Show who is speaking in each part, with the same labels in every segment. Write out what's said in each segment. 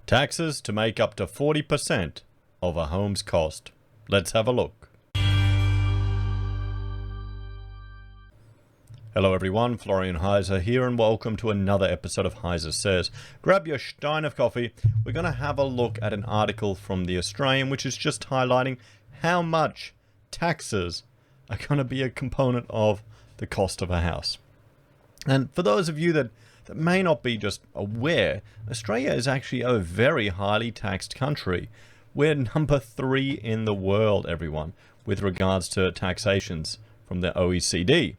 Speaker 1: Taxes to make up to 40% of a home's cost. Let's have a look. Hello everyone, Florian.Heise here and welcome to another episode of HeiseSays. Grab your stein of coffee. We're going to have a look at an article from The Australian which is just highlighting how much taxes are going to be a component of the cost of a house. And for those of you that may not be just aware, Australia is actually a very highly taxed country. We're number 3 in the world, everyone, with regards to taxations from the OECD.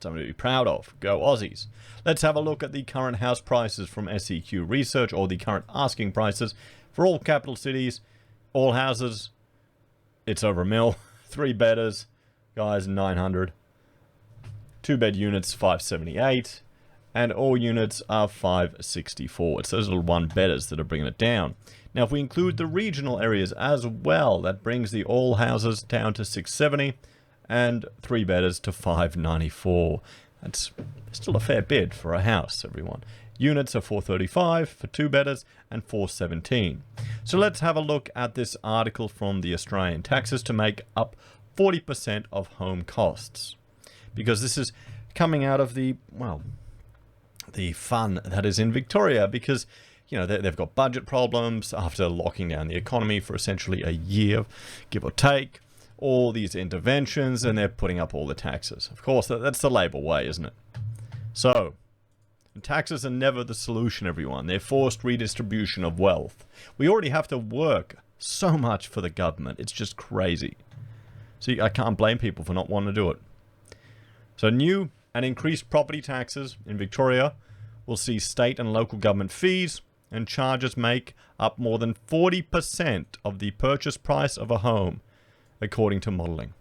Speaker 1: Something to be proud of. Go Aussies. Let's have a look at the current house prices from SEQ Research, or the current asking prices for all capital cities, all houses. It's over a mil. 3-bedders, guys, 900. 2-bed units, 578. And all units are 564. It's those little 1-bedders that are bringing it down. Now, if we include the regional areas as well, that brings the all houses down to 670 and 3-bedders to 594. That's still a fair bid for a house, everyone. Units are 435 for 2-bedders and 417. So let's have a look at this article from The Australian. Taxes to make up 40% of home costs. Because this is coming out of the fun that is in Victoria, because you know they've got budget problems after locking down the economy for essentially a year, give or take, all these interventions, and they're putting up all the taxes. Of course, that's the Labor way, isn't it? So taxes are never the solution, everyone. They're forced redistribution of wealth. We already have to work so much for the government. It's just crazy. So I can't blame people for not wanting to do it. So new and increased property taxes in Victoria will see state and local government fees and charges make up more than 40% of the purchase price of a home, according to modelling.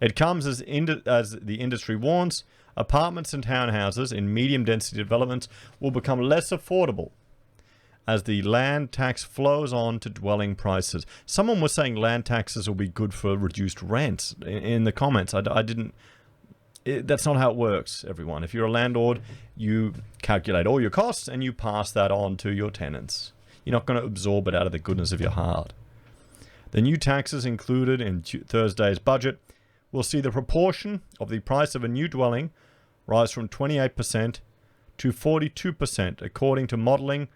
Speaker 1: It comes as the industry warns, apartments and townhouses in medium density developments will become less affordable as the land tax flows on to dwelling prices. Someone was saying land taxes will be good for reduced rents in the comments. I didn't... That's not how it works, everyone. If you're a landlord, you calculate all your costs and you pass that on to your tenants. You're not going to absorb it out of the goodness of your heart. The new taxes included in Thursday's budget will see the proportion of the price of a new dwelling rise from 28% to 42%, according to modelling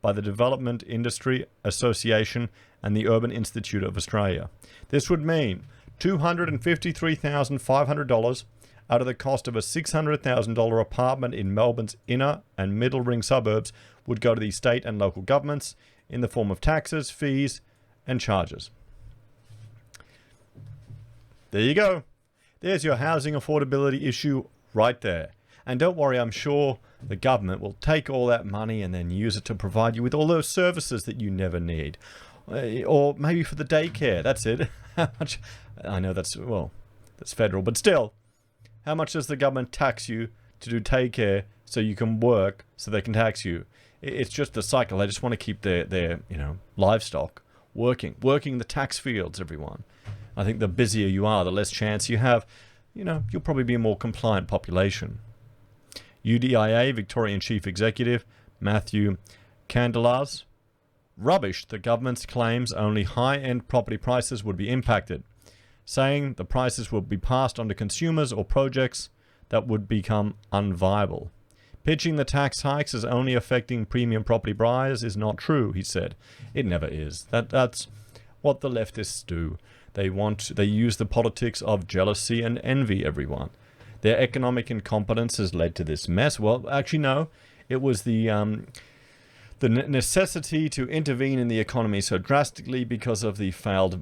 Speaker 1: by the Development Industry Association and the Urban Institute of Australia. This would mean $253,500 out of the cost of a $600,000 apartment in Melbourne's inner and middle ring suburbs would go to the state and local governments in the form of taxes, fees, and charges. There you go. There's your housing affordability issue right there. And don't worry, I'm sure the government will take all that money and then use it to provide you with all those services that you never need. Or maybe for the daycare. That's it. How much? I know that's federal, but still. How much does the government tax you to do daycare so you can work so they can tax you? It's just the cycle. They just want to keep their livestock working the tax fields, everyone. I think the busier you are, the less chance you have. You'll probably be a more compliant population. UDIA Victorian Chief Executive Matthew Candelas rubbished the government's claims only high-end property prices would be impacted, saying the prices will be passed on to consumers or projects that would become unviable. Pitching the tax hikes as only affecting premium property buyers is not true, he said. It never is. That's what the leftists do. They use the politics of jealousy and envy, everyone. Their economic incompetence has led to this mess. Well, actually, no. It was the necessity to intervene in the economy so drastically because of the failed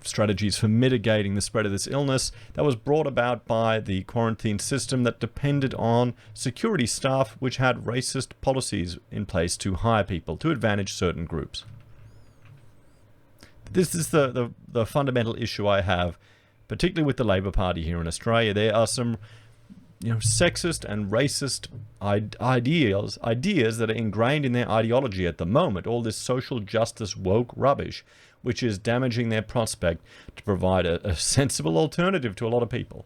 Speaker 1: strategies for mitigating the spread of this illness that was brought about by the quarantine system that depended on security staff which had racist policies in place to hire people to advantage certain groups. This is the fundamental issue I have, particularly with the Labor Party here in Australia. There are some sexist and racist ideas that are ingrained in their ideology at the moment. All this social justice woke rubbish, which is damaging their prospect to provide a sensible alternative to a lot of people.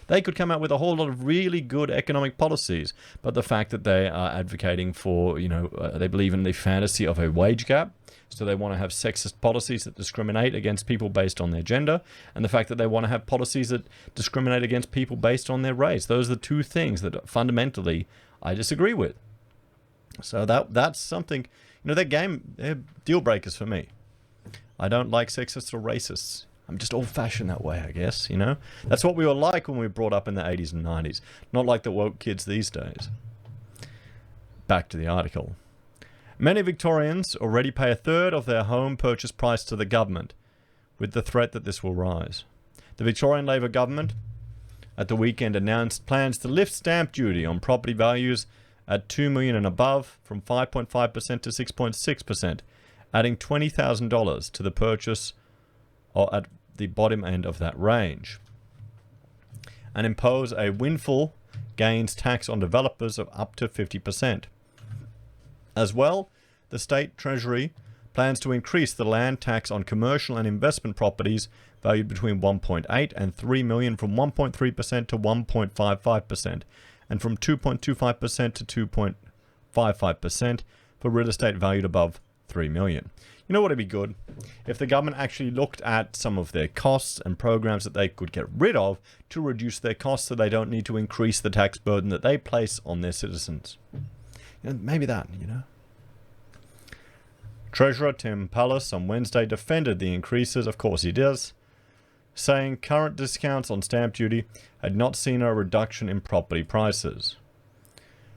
Speaker 1: They could come out with a whole lot of really good economic policies, but the fact that they are advocating for, they believe in the fantasy of a wage gap, so they want to have sexist policies that discriminate against people based on their gender, and the fact that they want to have policies that discriminate against people based on their race. Those are the two things that fundamentally I disagree with. So that's something, they're deal breakers for me. I don't like sexists or racists. I'm just old-fashioned that way, I guess, That's what we were like when we were brought up in the 80s and 90s. Not like the woke kids these days. Back to the article. Many Victorians already pay a third of their home purchase price to the government, with the threat that this will rise. The Victorian Labor government at the weekend announced plans to lift stamp duty on property values at $2 million and above from 5.5% to 6.6%, adding $20,000 to the purchase or at the bottom end of that range, and impose a windfall gains tax on developers of up to 50%. As well, the state treasury plans to increase the land tax on commercial and investment properties valued between 1.8 and 3 million from 1.3% to 1.55%, and from 2.25% to 2.55% for real estate valued above 3 million. You know what would be good? If the government actually looked at some of their costs and programs that they could get rid of to reduce their costs so they don't need to increase the tax burden that they place on their citizens. Maybe that, Treasurer Tim Pallas on Wednesday defended the increases, of course he does, saying current discounts on stamp duty had not seen a reduction in property prices.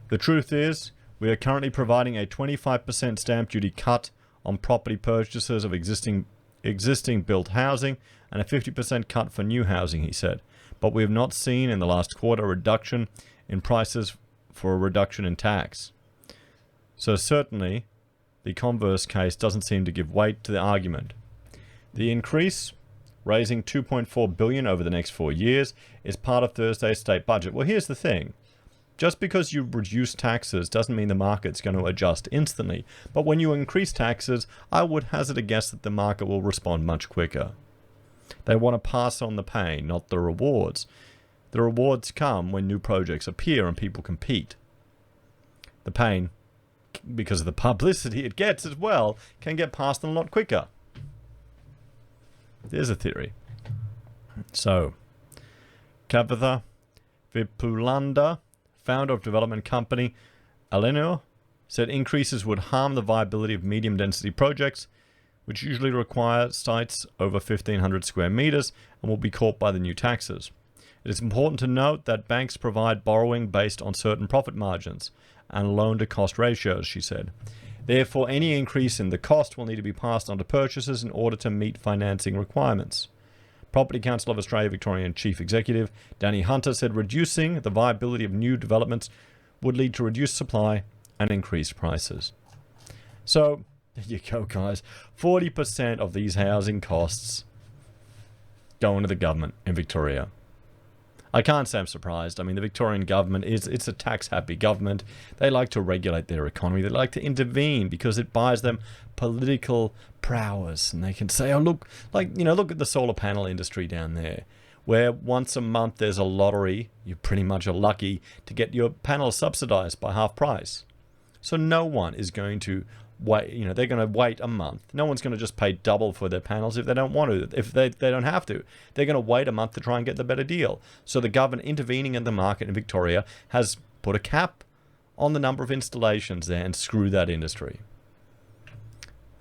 Speaker 1: The truth is, we are currently providing a 25% stamp duty cut on property purchases of existing built housing and a 50% cut for new housing, he said. But we have not seen in the last quarter a reduction in prices for a reduction in tax. So certainly, the converse case doesn't seem to give weight to the argument. The increase, raising $2.4 billion over the next 4 years, is part of Thursday's state budget. Well, here's the thing. Just because you reduce taxes doesn't mean the market's going to adjust instantly. But when you increase taxes, I would hazard a guess that the market will respond much quicker. They want to pass on the pain, not the rewards. The rewards come when new projects appear and people compete. The pain, because of the publicity it gets as well, can get passed on a lot quicker. There's a theory. So, Kavitha Vipulanda, founder of development company Alenor, said increases would harm the viability of medium-density projects, which usually require sites over 1,500 square meters and will be caught by the new taxes. It is important to note that banks provide borrowing based on certain profit margins and loan-to-cost ratios, she said. Therefore, any increase in the cost will need to be passed on to purchasers in order to meet financing requirements. Property Council of Australia Victorian Chief Executive Danny Hunter said reducing the viability of new developments would lead to reduced supply and increased prices. So, there you go, guys. 40% of these housing costs going to the government in Victoria. I can't say I'm surprised. I mean, the Victorian government it's a tax-happy government. They like to regulate their economy. They like to intervene because it buys them political prowess. And they can say, oh, look, look at the solar panel industry down there, where once a month there's a lottery. You pretty much are lucky to get your panels subsidized by half price. So no one is going to wait, they're going to wait a month. No one's going to just pay double for their panels if they don't want to, if they don't have to. They're going to wait a month to try and get the better deal. So the government intervening in the market in Victoria has put a cap on the number of installations there and screw that industry.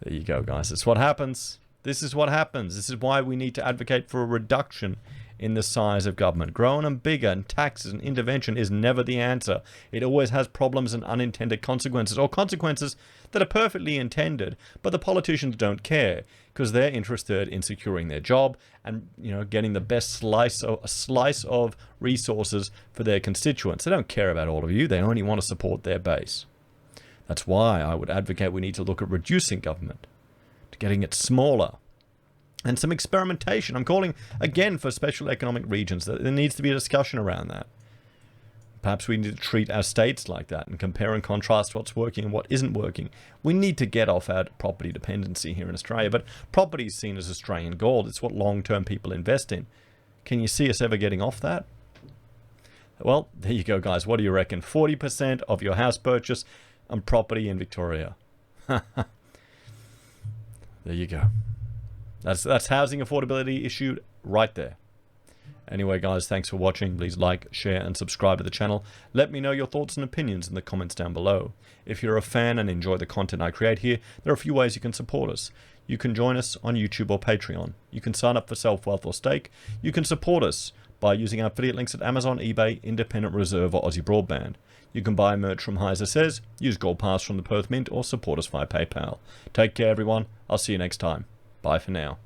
Speaker 1: There you go, guys. It's what happens. This is what happens. This is why we need to advocate for a reduction in the size of government. Growing them bigger and taxes and intervention is never the answer. It always has problems and unintended consequences, or consequences that are perfectly intended, but the politicians don't care because they're interested in securing their job and getting the best slice of resources for their constituents. They don't care about all of you. They only want to support their base. That's why I would advocate we need to look at reducing government, to getting it smaller. And some experimentation. I'm calling, again, for special economic regions. There needs to be a discussion around that. Perhaps we need to treat our states like that and compare and contrast what's working and what isn't working. We need to get off our property dependency here in Australia. But property is seen as Australian gold. It's what long-term people invest in. Can you see us ever getting off that? Well, there you go, guys. What do you reckon? 40% of your house purchase and property in Victoria. There you go. That's housing affordability issue right there. Anyway, guys, thanks for watching. Please like, share, and subscribe to the channel. Let me know your thoughts and opinions in the comments down below. If you're a fan and enjoy the content I create here, there are a few ways you can support us. You can join us on YouTube or Patreon. You can sign up for SelfWealth or Stake. You can support us by using our affiliate links at Amazon, eBay, Independent Reserve, or AussieBroadband. You can buy merch from HeiseSays, use Gold Pass from the Perth Mint, or support us via PayPal. Take care, everyone. I'll see you next time. Bye for now.